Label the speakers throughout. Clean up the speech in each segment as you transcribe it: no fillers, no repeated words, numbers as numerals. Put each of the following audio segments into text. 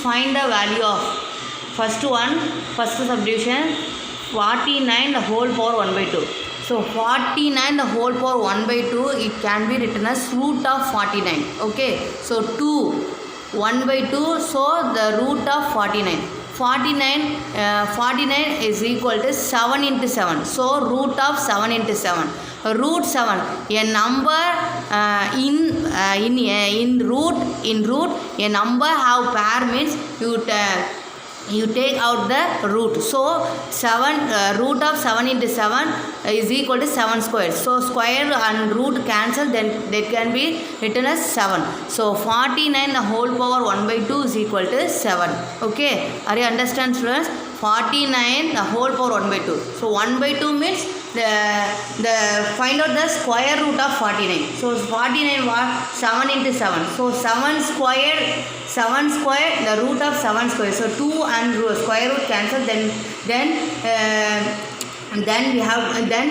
Speaker 1: find the value of first subdivision 49 the whole power 1 by 2. So 49 the whole power 1 by 2, it can be written as root of 49. Okay, so 2 1 by 2, so the root of 49. 49 is equal to 7 into 7. So root of 7 into 7. Root 7. A number in root a number have pair means you take out the root. So 7 root of 7 into 7 is equal to 7 square. So square and root cancel, then they can be written as 7. So 49 the whole power 1 by 2 is equal to 7. Okay, are you understand, students? 49 the whole power 1 by 2. So 1 by 2 means the find out the square root of 49. So 49 was 7 into 7. So 7 square the root of 7 square. So 2 and square root cancel, then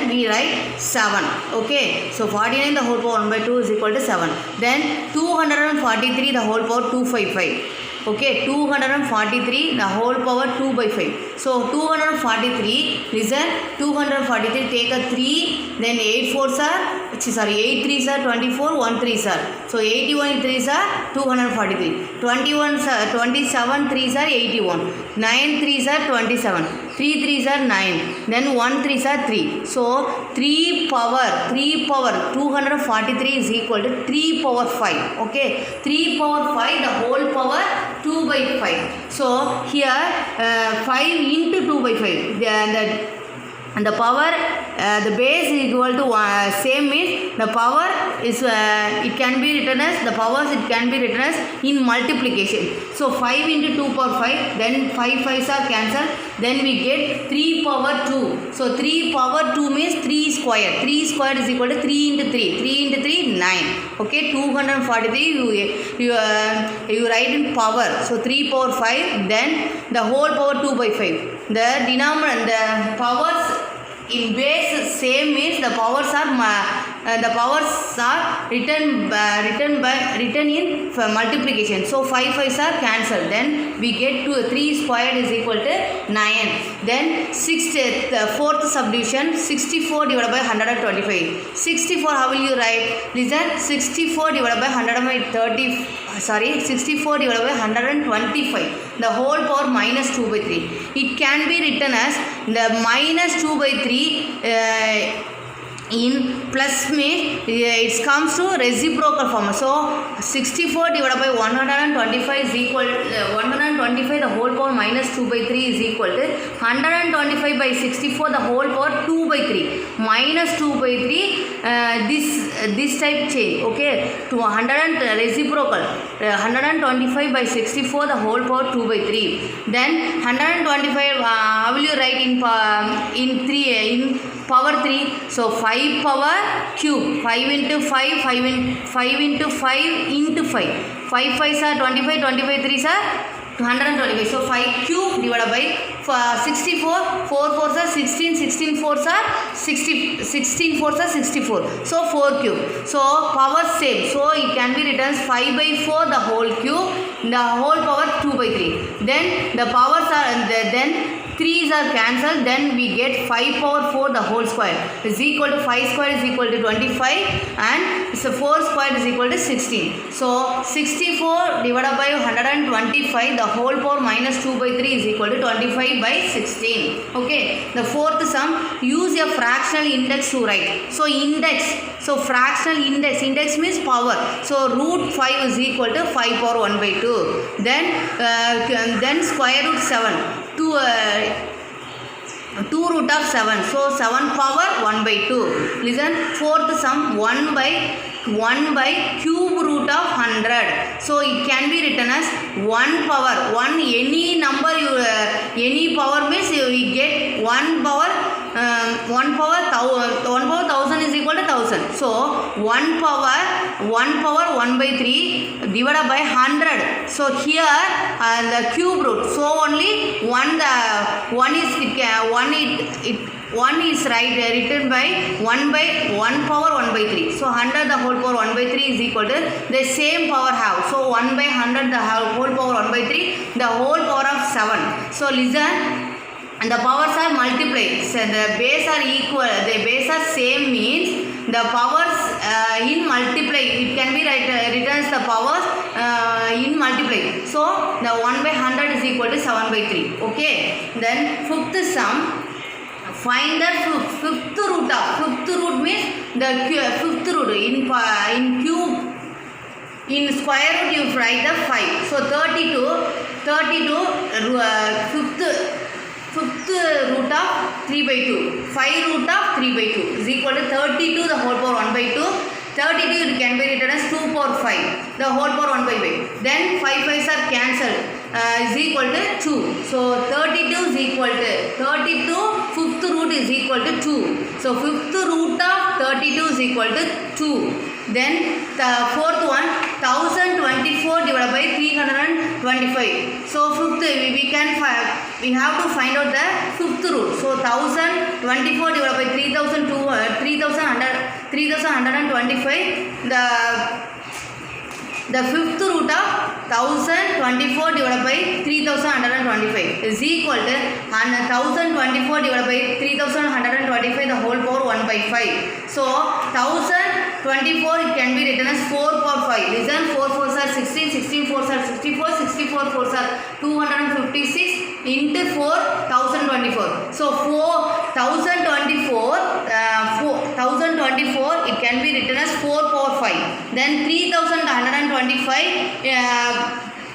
Speaker 1: we write 7. Okay, so 49 the whole power 1 by 2 is equal to 7. Then 243 the whole power 255. Okay, 243 the whole power 2 by 5. So 243, listen, 243 take a 3, then 8 3s are 24, 1 3s are. So 81 3s are 243. 27 3s are 81. 9 3s are 27. 3 3s are 9. Then 1 3s are 3. So 3 power 243 is equal to 3 power 5. Okay, 3 power 5 the whole power 2 by 5. So here 5 into 2 by 5. The power the base is equal to same means the power is it can be written as the powers, it can be written as in multiplication. So 5 into 2 power 5, then 5 5s are cancelled, then we get 3 power 2. So 3 power 2 means 3 square. 3 square is equal to 3 into 3. 3 into 3 9. Okay, 243 you write in power. So 3 power 5, then the whole power 2 by 5. The denominator, the powers in base same means the powers are written in multiplication. So 5 5s are cancelled, then we get to 3 squared is equal to 9. Then fourth subdivision 64 divided by 125. 64 how will you write? Listen, 64 divided by 64 divided by 125, the whole power minus 2 by 3. It can be written as the minus 2 by 3 in plus means it comes to reciprocal form. So 64 divided by 125 is equal to 125 the whole power minus 2 by 3 is equal to 125 by 64 the whole power 2 by 3 minus 2 by 3 this type change. Okay, to 100 reciprocal 125 by 64 the whole power 2 by 3. Then 125 how will you write in power 3? So 5 power cube, 5 into 5, 5 into 5 into 5. 5 5s are 25, 25 3s are 125. So 5 cube divided by 64, 4 4s are 16, 16 4s are 60, 16 4s are 64. So 4 cube. So power same. So it can be written as 5 by 4 the whole cube, the whole power 2 by 3. Then the powers are then 3s are cancelled, then we get 5 power 4 the whole square is equal to 5 square is equal to 25 and so 4 square is equal to 16. So 64 divided by 125 the whole power minus 2 by 3 is equal to 25 by 16. Okay, the fourth sum, use a fractional index to write. So index, so fractional index means power. So root 5 is equal to 5 power 1 by 2. Then square root 7. 2 root of 7. So 7 power 1 by 2. Listen, fourth sum 1 by cube root of 100. So it can be written as 1 power 1, any number any power means you get 1 power 1000 is equal to 1000. So 1 power 1 by 3 divided by 100. So here the cube root. So only 1 is it 1 is written by 1 by 1 power 1 by 3. So 100 the whole power 1 by 3 is equal to the same power have. So 1 by 100 the whole power 1 by 3, the whole power of 7. So listen, and the powers are multiplied. So the base are equal, the base are same means the powers in multiply. It can be written as the powers in multiply. So the 1 by 100 is equal to 7 by 3. Okay. Then fifth sum. Find the fifth root of. Fifth root means the fifth root in cube. In square root you write the 5. So 32 fifth root of 3 by 2. 5 root of 3 by 2 is equal to 32 the whole power 1 by 2. 32 it can be written as 2 power 5 the whole power 1 by 5. Then 5 5s are cancelled. Is equal to 2. So 32 is equal to 32 fifth root is equal to 2. So fifth root of 32 is equal to 2. Then the fourth one 1024 divided by 325. So fifth we have to find out the fifth root. So 1024 divided by 3125. The fifth root of 1024 divided by 3125 is equal to 1024 divided by 3125 the whole power 1 by 5. So 1024 it can be written as 4 power 5. Listen, 4 4s are 16, 16 4s are 64, 64 4s are 256 into 4 1024. So 1024 it can be written as 4 power 5. Then 3125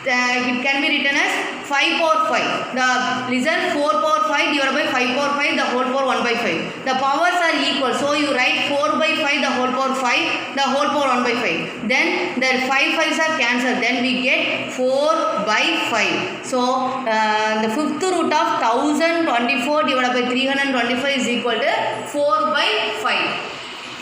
Speaker 1: it can be written as 5 power 5. The listen, 4 power 5 divided by 5 power 5 the whole power 1 by 5. The powers are equal. So you write 4 by 5 the whole power 5 the whole power 1 by 5. Then the 5 5s are cancelled. Then we get 4 by 5. So the fifth root of 1024 divided by 325 is equal to 4 by 5.